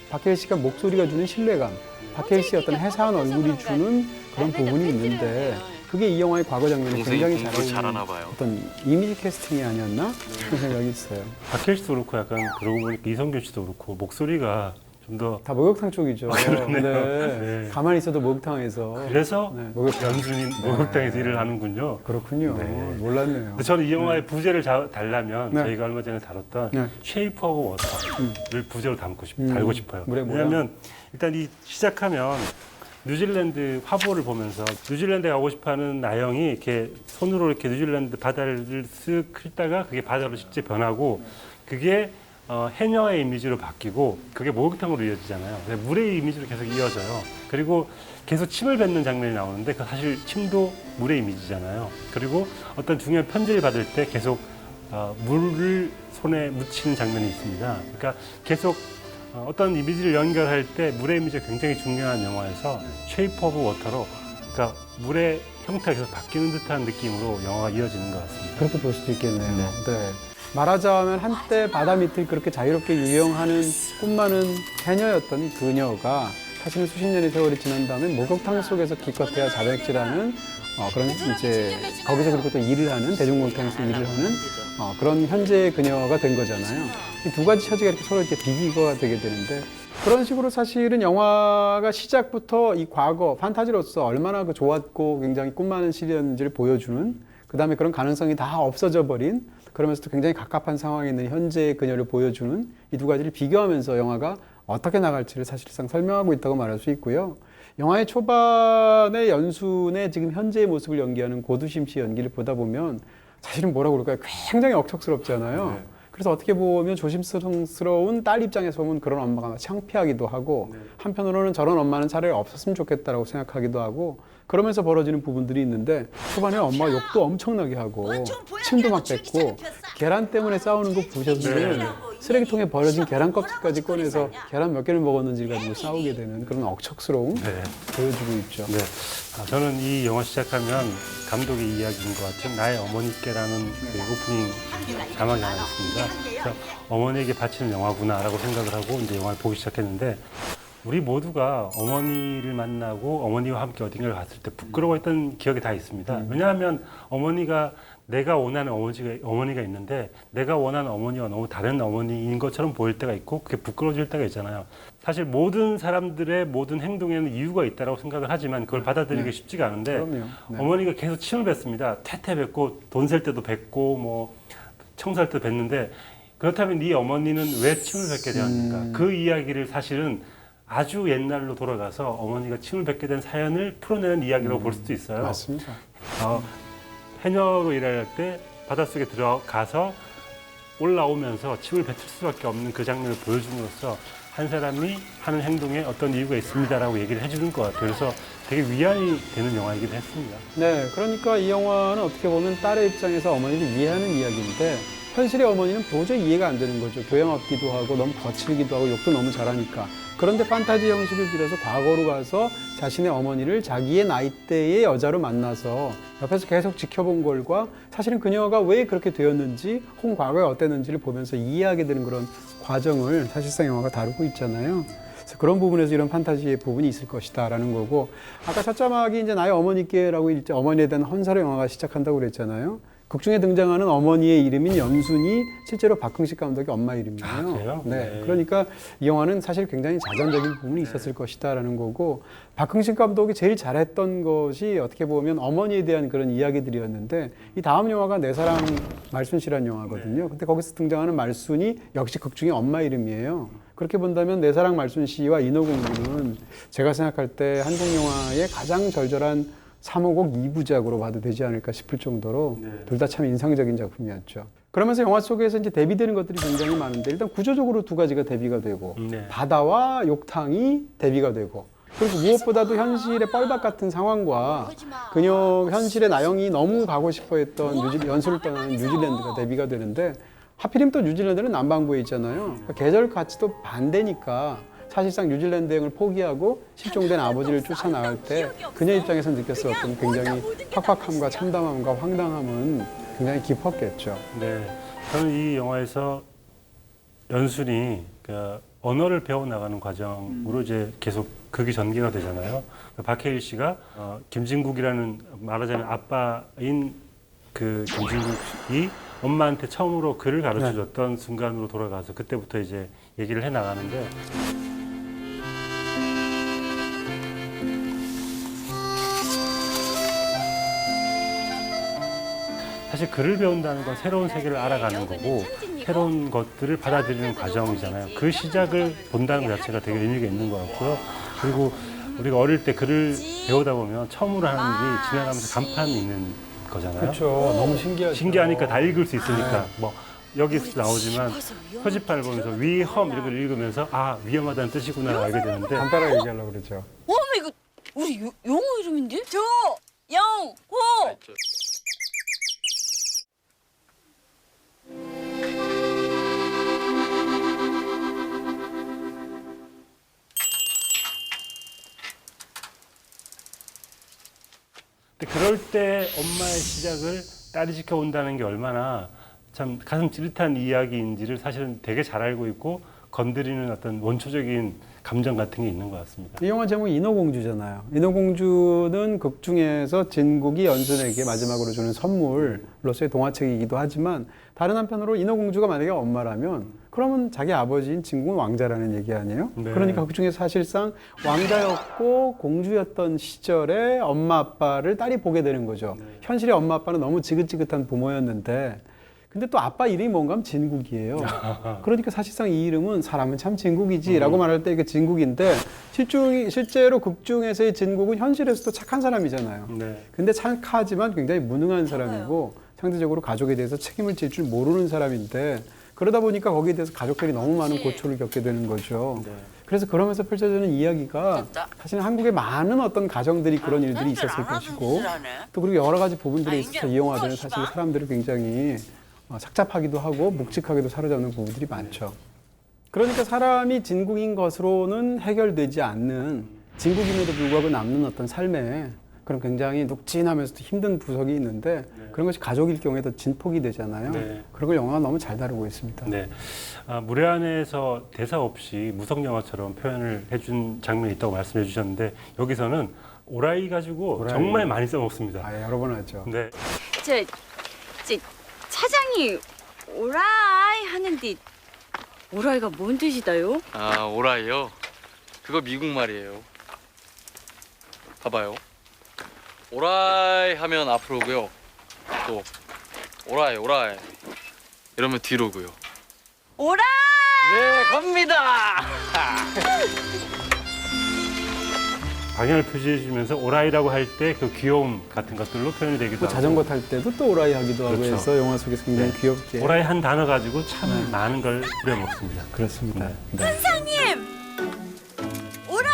박해일 씨가 목소리가 주는 신뢰감, 박해일 씨의 어떤 해사한 얼굴이 주는 그런 부분이 있는데 그게 이 영화의 과거 장면에 굉장히 잘 어울리는 어떤 이미지 캐스팅이 아니었나 그런 생각이 있어요. 박해일 씨도 그렇고 약간 그러고 보니까 이성균 씨도 그렇고 목소리가 좀 더 다 목욕탕 쪽이죠. 그러네요. 네. 네. 가만히 있어도 목욕탕에서. 그래서 네. 연순이 목욕탕에서 일을 하는군요. 그렇군요. 네. 몰랐네요. 근데 저는 이 영화의 부제를 달라면 네. 저희가 얼마 전에 다뤘던 네. 쉐이프 오브 워터를 부제로 달고 싶어요. 물에 뭐야? 왜냐하면 일단 이 시작하면 뉴질랜드 화보를 보면서 뉴질랜드에 가고 싶어하는 나영이 이렇게 손으로 이렇게 뉴질랜드 바다를 쓱 훑다가 그게 바다로 실제 변하고 그게 해녀의 이미지로 바뀌고 그게 목욕탕으로 이어지잖아요. 물의 이미지로 계속 이어져요. 그리고 계속 침을 뱉는 장면이 나오는데 그 사실 침도 물의 이미지잖아요. 그리고 어떤 중요한 편지를 받을 때 계속 물을 손에 묻히는 장면이 있습니다. 그러니까 계속 어떤 이미지를 연결할 때 물의 이미지가 굉장히 중요한 영화에서 쉐이프 오브 워터로 그러니까 물의 형태가 계속 바뀌는 듯한 느낌으로 영화가 이어지는 것 같습니다. 그렇게 볼 수도 있겠네요. 네. 말하자면 한때 바다 밑을 그렇게 자유롭게 유영하는 꿈 많은 해녀였던 그녀가 사실은 수십 년의 세월이 지난 다음에 목욕탕 속에서 기껏해야 자백질하는 그런 이제 거기서 그리고 또 일을 하는 대중목욕탕에서 일을 하는 그런 현재의 그녀가 된 거잖아요. 이 두 가지 처지가 이렇게 서로 이렇게 비교가 되게 되는데 그런 식으로 사실은 영화가 시작부터 이 과거 판타지로서 얼마나 그 좋았고 굉장히 꿈 많은 시리였는지를 보여주는 그 다음에 그런 가능성이 다 없어져 버린 그러면서도 굉장히 갑갑한 상황에 있는 현재의 그녀를 보여주는 이 두 가지를 비교하면서 영화가 어떻게 나갈지를 사실상 설명하고 있다고 말할 수 있고요. 영화의 초반에 연순의 지금 현재의 모습을 연기하는 고두심 씨 연기를 보다 보면 사실은 뭐라고 그럴까요? 굉장히 억척스럽잖아요. 그래서 어떻게 보면 조심스러운 딸 입장에서 보면 그런 엄마가 창피하기도 하고 한편으로는 저런 엄마는 차라리 없었으면 좋겠다라고 생각하기도 하고 그러면서 벌어지는 부분들이 있는데 초반에 엄마가 욕도 엄청나게 하고 침도 막 뱉고 계란 때문에 싸우는 거 보셨으면 쓰레기통에 버려진 계란 껍질까지 꺼내서 계란 몇 개를 먹었는지 가지고 싸우게 되는 그런 억척스러움 보여주고 있죠. 네. 저는 이 영화 시작하면 감독의 이야기인 것 같은 나의 어머니께라는 그 오프닝 자막이 하나 있습니다. 그래서 어머니에게 바치는 영화구나라고 생각을 하고 이제 영화를 보기 시작했는데 우리 모두가 어머니를 만나고 어머니와 함께 어딘가를 갔을 때 부끄러워했던 기억이 다 있습니다. 왜냐하면 어머니가 내가 원하는 어머니가 있는데 내가 원하는 어머니와 너무 다른 어머니인 것처럼 보일 때가 있고 그게 부끄러워질 때가 있잖아요. 사실 모든 사람들의 모든 행동에는 이유가 있다고 생각을 하지만 그걸 받아들이기 쉽지가 않은데 어머니가 계속 침을 뱉습니다. 퇴퇴 뱉고 돈 셀 때도 뱉고 뭐 청소할 때도 뱉는데 그렇다면 네 어머니는 왜 침을 뱉게 되었는가? 그 이야기를 사실은 아주 옛날로 돌아가서 어머니가 침을 뱉게 된 사연을 풀어내는 이야기라고 볼 수도 있어요. 맞습니다. 해녀로 일할 때 바닷속에 들어가서 올라오면서 침을 뱉을 수밖에 없는 그 장면을 보여줌으로써 한 사람이 하는 행동에 어떤 이유가 있습니다라고 얘기를 해주는 것 같아요. 그래서 되게 위안이 되는 영화이기도 했습니다. 네, 그러니까 이 영화는 어떻게 보면 딸의 입장에서 어머니를 이해하는 이야기인데 현실의 어머니는 도저히 이해가 안 되는 거죠. 교양 없기도 하고 너무 거칠기도 하고 욕도 너무 잘하니까. 그런데 판타지 형식을 들여서 과거로 가서 자신의 어머니를 자기의 나이대의 여자로 만나서 옆에서 계속 지켜본 걸과 사실은 그녀가 왜 그렇게 되었는지 혹은 과거에 어땠는지를 보면서 이해하게 되는 그런 과정을 사실상 영화가 다루고 있잖아요. 그래서 그런 부분에서 이런 판타지의 부분이 있을 것이다라는 거고, 아까 첫 자막이 이제 나의 어머니께라고 어머니에 대한 헌사의 영화가 시작한다고 그랬잖아요. 극중에 등장하는 어머니의 이름인 연순이 실제로 박흥식 감독의 엄마 이름이에요. 아, 그래요? 네. 네. 그러니까 이 영화는 사실 굉장히 자전적인 부분이 있었을 것이다라는 거고, 박흥식 감독이 제일 잘했던 것이 어떻게 보면 어머니에 대한 그런 이야기들이었는데, 이 다음 영화가 내 사랑 말순씨라는 영화거든요. 근데 거기서 등장하는 말순이 역시 극중의 엄마 이름이에요. 그렇게 본다면 내 사랑 말순씨와 인어공주는 제가 생각할 때 한국 영화의 가장 절절한 3호곡 2부작으로 봐도 되지 않을까 싶을 정도로 둘 다 참 인상적인 작품이었죠. 그러면서 영화 속에서 이제 대비되는 것들이 굉장히 많은데, 일단 구조적으로 두 가지가 대비가 되고, 네. 바다와 욕탕이 대비가 되고, 그리고 무엇보다도 현실의 뻘밭 같은 상황과 그녀 현실의 나영이 너무 가고 싶어 했던 연수를 떠나는 뉴질랜드가 대비가 되는데, 하필이면 또 뉴질랜드는 남반구에 있잖아요. 그러니까 계절 가치도 반대니까 사실상 뉴질랜드 여행을 포기하고 실종된 아버지를 쫓아나갈 때 그녀 입장에서 느꼈었던 굉장히 팍팍함과 참담함과 황당함은 굉장히 깊었겠죠. 네, 저는 이 영화에서 연순이 그 언어를 배워나가는 과정으로 이제 계속 극이 전개가 되잖아요. 박해일 씨가 김진국이라는 말하자면 아빠인 그 김진국이 엄마한테 처음으로 글을 가르쳐줬던 순간으로 돌아가서 그때부터 이제 얘기를 해나가는데, 사실 글을 배운다는 건 새로운 세계를 알아가는 거고 새로운 것들을 받아들이는 과정이잖아요. 그 시작을 본다는 것 자체가 되게 의미가 있는 것 같고요. 그리고 우리가 어릴 때 글을 배우다 보면 처음으로 하는 일이 지나가면서 간판이 있는 거잖아요. 그렇죠. 너무 신기하죠. 신기하니까 다 읽을 수 있으니까. 뭐 여기서 나오지만 표지판을 보면서 위험 이런 걸 읽으면서 아, 위험하다는 뜻이구나 알게 되는데, 간단하게 얘기하려고 그러죠. 어머 이거 우리 영어 이름인데? 조영호. 근데 그럴 때 엄마의 시작을 딸이 지켜온다는 게 얼마나 참 가슴 찌릿한 이야기인지를 사실은 되게 잘 알고 있고 건드리는 어떤 원초적인 감정 같은 게 있는 것 같습니다. 이 영화 제목이 인어공주잖아요. 인어공주는 극 중에서 진국이 연순에게 마지막으로 주는 선물로서의 동화책이기도 하지만, 다른 한편으로 인어공주가 만약에 엄마라면 그러면 자기 아버지인 진국은 왕자라는 얘기 아니에요? 네. 그러니까 극 중에 사실상 왕자였고 공주였던 시절에 엄마 아빠를 딸이 보게 되는 거죠. 현실의 엄마 아빠는 너무 지긋지긋한 부모였는데, 근데 또 아빠 이름이 뭔가 하면 진국이에요. 그러니까 사실상 이 이름은 사람은 참 진국이지라고 말할 때 이게 진국인데, 실제로 극중에서의 진국은 현실에서도 착한 사람이잖아요. 네. 근데 착하지만 굉장히 무능한 사람이고 상대적으로 가족에 대해서 책임을 질 줄 모르는 사람인데, 그러다 보니까 거기에 대해서 가족들이 너무 많은 고초를 겪게 되는 거죠. 네. 그래서 그러면서 펼쳐지는 이야기가 사실은 한국의 많은 어떤 가정들이 그런 일들이 있었을 것이고, 또 그리고 여러 가지 부분들에 있어서 이 영화들은 사실 사람들을 굉장히 착잡하기도 하고 묵직하게도 사로잡는 부분들이 많죠. 그러니까 사람이 진국인 것으로는 해결되지 않는, 진국임에도 불구하고 남는 어떤 삶에 그런 굉장히 눅진하면서도 힘든 부석이 있는데, 그런 것이 가족일 경우에 더 진폭이 되잖아요. 네. 그런 걸 영화가 너무 잘 다루고 있습니다. 네. 무례한에서 대사 없이 무성 영화처럼 표현을 해준 장면이 있다고 말씀해 주셨는데, 여기서는 오라이 가지고 오라이. 정말 많이 써먹습니다. 아, 여러 번 하죠. 네. 저 차장이 오라이 하는데 오라이가 뭔 뜻이다요? 아, 오라이요? 그거 미국 말이에요. 봐봐요. 오라이 하면 앞으로고요. 또 오라이 오라이 이러면 뒤로고요. 오라이! 네, 갑니다. 방향을 표시해 주면서 오라이라고 할 때 그 귀여움 같은 것들로 표현이 되기도 또 하고, 자전거 탈 때도 또 오라이 하기도 하고 그렇죠. 해서 영화 속에서 굉장히 네. 귀엽게. 오라이 한 단어 가지고 참 많은 걸 부려먹습니다. 그렇습니다. 네. 선생님! 오라이!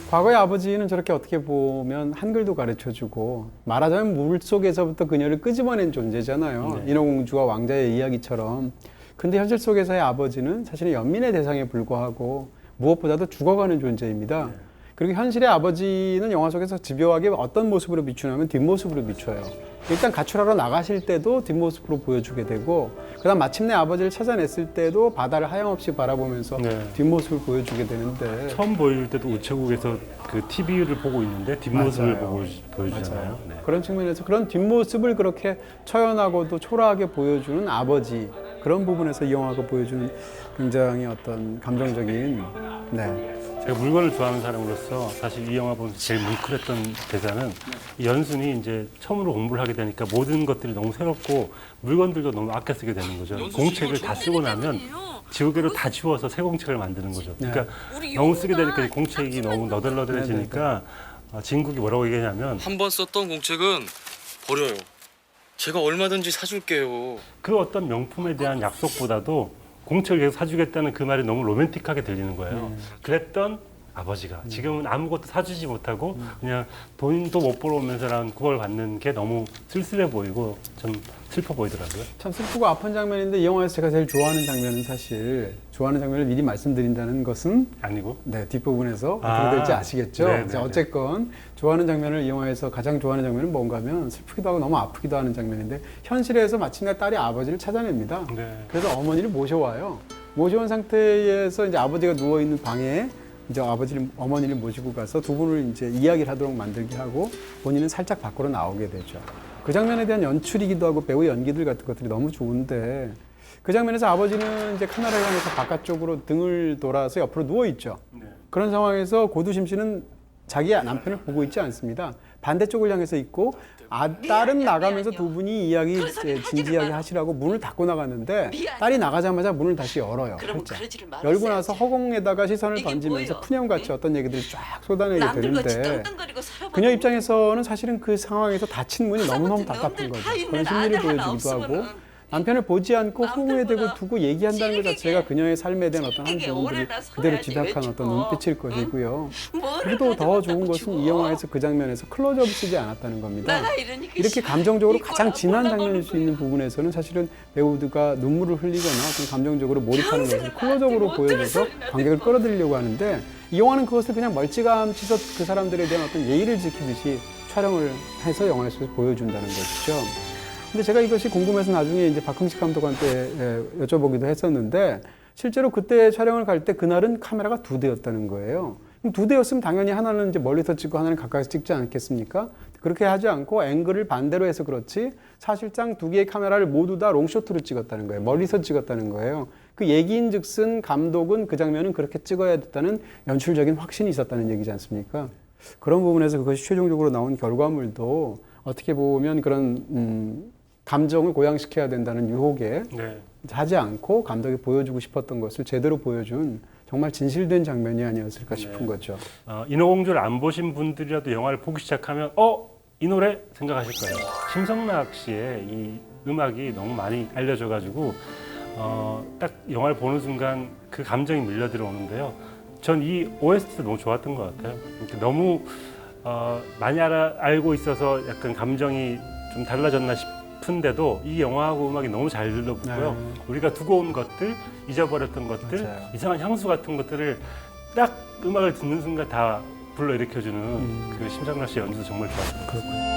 과거의 아버지는 저렇게 어떻게 보면 한글도 가르쳐주고, 말하자면 물속에서부터 그녀를 끄집어낸 존재잖아요. 네. 인어공주와 왕자의 이야기처럼. 근데 현실 속에서의 아버지는 사실은 연민의 대상에 불과하고 무엇보다도 죽어가는 존재입니다. 그리고 현실의 아버지는 영화 속에서 집요하게 어떤 모습으로 비추냐면 뒷모습으로 비춰요. 일단 가출하러 나가실 때도 뒷모습으로 보여주게 되고 그다음 마침내 아버지를 찾아냈을 때도 바다를 하염없이 바라보면서 네. 뒷모습을 보여주게 되는데 처음 보일 때도 우체국에서 그 TV를 보고 있는데 뒷모습을 맞아요. 보여주잖아요. 네. 그런 측면에서 그런 뒷모습을 그렇게 처연하고도 초라하게 보여주는 아버지 그런 부분에서 이 영화가 보여주는 굉장히 어떤 감정적인 네. 제가 물건을 좋아하는 사람으로서 사실 이 영화 보면서 제일 뭉클했던 대사는 이 연순이 이제 처음으로 공부를 하게 되니까 모든 것들이 너무 새롭고 물건들도 너무 아껴 쓰게 되는 거죠. 공책을 다 쓰고 나면 지우개로 다 지워서 새 공책을 만드는 거죠. 그러니까 너무 쓰게 되니까 이 공책이 너무 너덜너덜해지니까 진국이 뭐라고 얘기하냐면 한 번 썼던 공책은 버려요. 제가 얼마든지 사줄게요. 그 어떤 명품에 대한 약속보다도 공책을 계속 사주겠다는 그 말이 너무 로맨틱하게 들리는 거예요. 그랬던 아버지가 지금은 아무것도 사주지 못하고 그냥 돈도 못 벌어오면서라는 구벌 받는 게 너무 쓸쓸해 보이고 좀 슬퍼 보이더라고요. 참 슬프고 아픈 장면인데 이 영화에서 제가 제일 좋아하는 장면은 사실 좋아하는 장면을 미리 말씀드린다는 것은 아니고 네, 뒷부분에서 어떻게 될지 아시겠죠? 네, 네, 자, 어쨌건 좋아하는 장면을 이 영화에서 가장 좋아하는 장면은 뭔가 하면 슬프기도 하고 너무 아프기도 하는 장면인데 현실에서 마침내 딸이 아버지를 찾아냅니다. 네. 그래서 어머니를 모셔와요. 모셔온 상태에서 이제 아버지가 누워있는 방에 이제 어머니를 모시고 가서 두 분을 이제 이야기를 하도록 만들게 하고 본인은 살짝 밖으로 나오게 되죠. 그 장면에 대한 연출이기도 하고 배우의 연기들 같은 것들이 너무 좋은데 그 장면에서 아버지는 이제 카메라를 향해서 바깥쪽으로 등을 돌아서 옆으로 누워 있죠. 네. 그런 상황에서 고두심 씨는 자기 남편을 보고 있지 않습니다. 반대쪽을 향해서 있고 딸은 나가면서 두 분이 진지하게 하시라고 문을 닫고 나갔는데 딸이 나가자마자 문을 다시 열어요. 살짝. 열고 나서 허공에다가 시선을 던지면서 푸념같이 어떤 얘기들을 쫙 쏟아내게 되는데 그녀 입장에서는 사실은 그 상황에서 닫힌 문이 너무너무 답답한 거죠. 그런 심리를 보여주기도 하고 남편을 보지 않고 허공에 대고 두고 얘기한다는 것 자체가 그녀의 삶에 대한 어떤 한 부분들을 그대로 지닥한 어떤 눈빛일 것이고요. 그리고 더 좋은 것은 이 영화에서 그 장면에서 클로즈업을 쓰지 않았다는 겁니다. 이렇게 감정적으로 가장 진한 장면일 수 있는 부분에서는 사실은 배우가 눈물을 흘리거나 어떤 감정적으로 몰입하는 것을 클로즈업으로 보여줘서 관객을 끌어들이려고 하는데 이 영화는 그것을 그냥 멀찌감치서 그 사람들에 대한 어떤 예의를 지키듯이 촬영을 해서 영화에서 보여준다는 것이죠. 근데 제가 이것이 궁금해서 나중에 이제 박흥식 감독한테 여쭤보기도 했었는데 실제로 그때 촬영을 갈 때 그날은 카메라가 2대였다는 거예요. 그럼 2대였으면 당연히 하나는 이제 멀리서 찍고 하나는 가까이서 찍지 않겠습니까? 그렇게 하지 않고 앵글을 반대로 해서 그렇지 사실상 2개의 카메라를 모두 다 롱쇼트로 찍었다는 거예요. 멀리서 찍었다는 거예요. 그 얘기인즉슨 감독은 그 장면은 그렇게 찍어야 됐다는 연출적인 확신이 있었다는 얘기지 않습니까? 그런 부분에서 그것이 최종적으로 나온 결과물도 어떻게 보면 그런 감정을 고양시켜야 된다는 유혹에 하지 않고 감독이 보여주고 싶었던 것을 제대로 보여준 정말 진실된 장면이 아니었을까 싶은 거죠. 인어공주를 안 보신 분들이라도 영화를 보기 시작하면 이 노래 생각하실 거예요. 심성락 씨의 이 음악이 너무 많이 알려져가지고 딱 영화를 보는 순간 그 감정이 밀려 들어오는데요. 전 이 OST도 너무 좋았던 것 같아요. 너무 많이 알고 있어서 약간 감정이 좀 달라졌나 싶은데도 이 영화하고 음악이 너무 잘 들러붙고요. 우리가 두고 온 것들, 잊어버렸던 것들, 맞아요. 이상한 향수 같은 것들을 딱 음악을 듣는 순간 다 불러일으켜주는 그 심상락 씨 연주도 정말 좋았어요.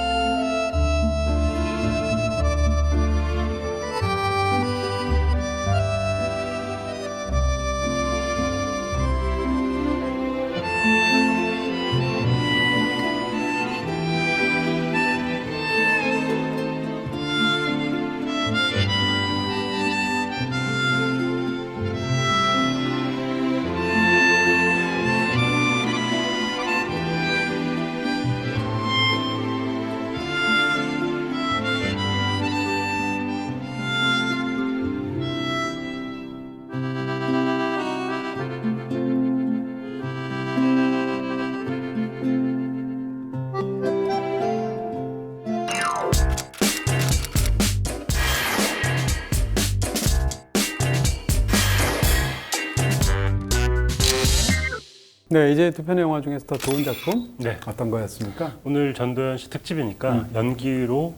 네, 이제 두 편의 영화 중에서 더 좋은 작품 네. 어떤 거였습니까? 오늘 전도연 씨 특집이니까 연기로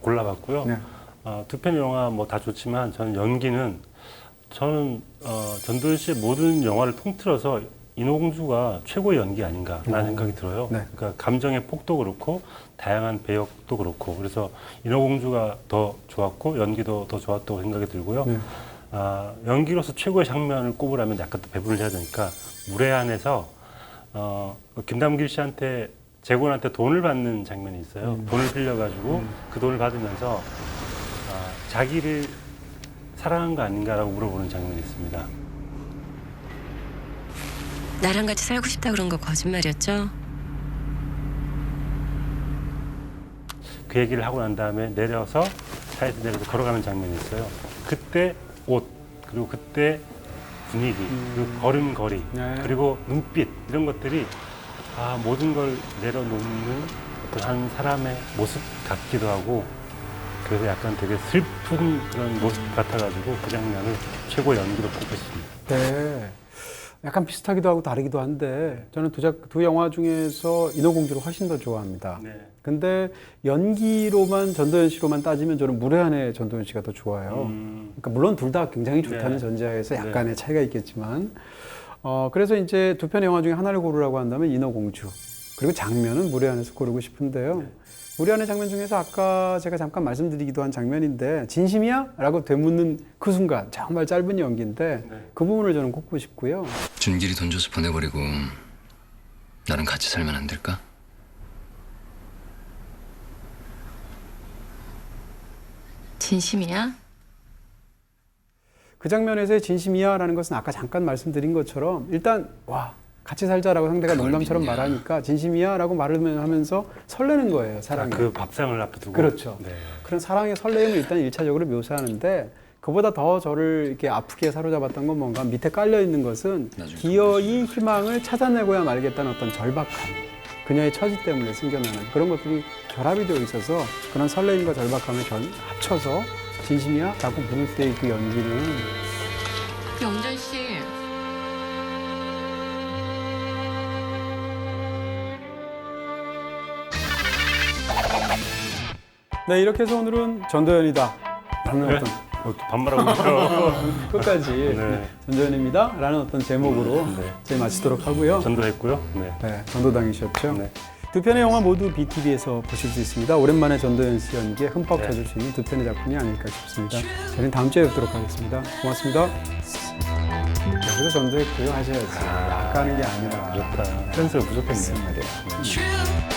골라봤고요. 네. 두 편의 영화 뭐 다 좋지만 저는 연기는 저는 전도연 씨의 모든 영화를 통틀어서 인어공주가 최고의 연기 아닌가라는 생각이 들어요. 네. 그러니까 감정의 폭도 그렇고 다양한 배역도 그렇고 그래서 인어공주가 더 좋았고 연기도 더 좋았다고 생각이 들고요. 네. 연기로서 최고의 장면을 꼽으라면 약간 또 배분을 해야 되니까 무례한에서 김남길 씨한테 재곤한테 돈을 받는 장면이 있어요. 돈을 빌려가지고 그 돈을 받으면서 자기를 사랑한 거 아닌가라고 물어보는 장면이 있습니다. 나랑 같이 살고 싶다 그런 거 거짓말이었죠? 그 얘기를 하고 난 다음에 내려서 차에서 내려서 걸어가는 장면이 있어요. 그때 옷 그리고 그때 분위기 그리고 걸음걸이 네. 그리고 눈빛 이런 것들이 모든 걸 내려놓는 한 사람의 모습 같기도 하고 그래서 약간 되게 슬픈 그런 모습 같아가지고 그 장면을 최고 연기로 꼽겠습니다. 네. 약간 비슷하기도 하고 다르기도 한데 저는 두 영화 중에서 인어공주를 훨씬 더 좋아합니다. 네. 근데 연기로만 전도연 씨로만 따지면 저는 무례한의 전도연 씨가 더 좋아요. 그러니까 물론 둘 다 굉장히 좋다는 네. 전제하에서 약간의 차이가 있겠지만 그래서 이제 두 편의 영화 중에 하나를 고르라고 한다면 인어공주 그리고 장면은 무례한에서 고르고 싶은데요. 무례한의 장면 중에서 아까 제가 잠깐 말씀드리기도 한 장면인데 진심이야? 라고 되묻는 그 순간 정말 짧은 연기인데 그 부분을 저는 꼽고 싶고요. 준길이 돈 줘서 보내버리고 나랑 같이 살면 안 될까? 진심이야? 그 장면에서의 진심이야 라는 것은 아까 잠깐 말씀드린 것처럼 일단 같이 살자라고 상대가 그걸 농담처럼 믿냐. 말하니까 진심이야 라고 말을 하면서 설레는 거예요, 사랑이. 그 밥상을 앞두고 그렇죠. 네. 그런 사랑의 설레임을 일단 1차적으로 묘사하는데 그보다 더 저를 이렇게 아프게 사로잡았던 건 뭔가 밑에 깔려 있는 것은 나중에 기어이 희망을 찾아내고야 말겠다는 어떤 절박함, 그녀의 처지 때문에 생겨나는 그런 것들이 결합이 되어 있어서 그런 설레임과 절박함을 합쳐서 진심이야? 라고 부를 때 그 연기는 영전 씨. 네, 이렇게 해서 오늘은 전도연이다 라는 네? 어떤 또 반말하고 있죠. 끝까지 네. 전도연입니다 라는 어떤 제목으로 이제 마치도록 하고요. 전도했고요. 네. 네, 전도당이셨죠. 네. 두 편의 영화 모두 BTV에서 보실 수 있습니다. 오랜만에 전도연 씨 연기에 흠뻑 네. 젖을 수 있는 두 편의 작품이 아닐까 싶습니다. 저희는 다음 주에 뵙도록 하겠습니다. 고맙습니다. 여기서 전도했고요 하셔야지. 아까 하는 게 아니라. 부족다. 센스가 부족했네요. 말이야.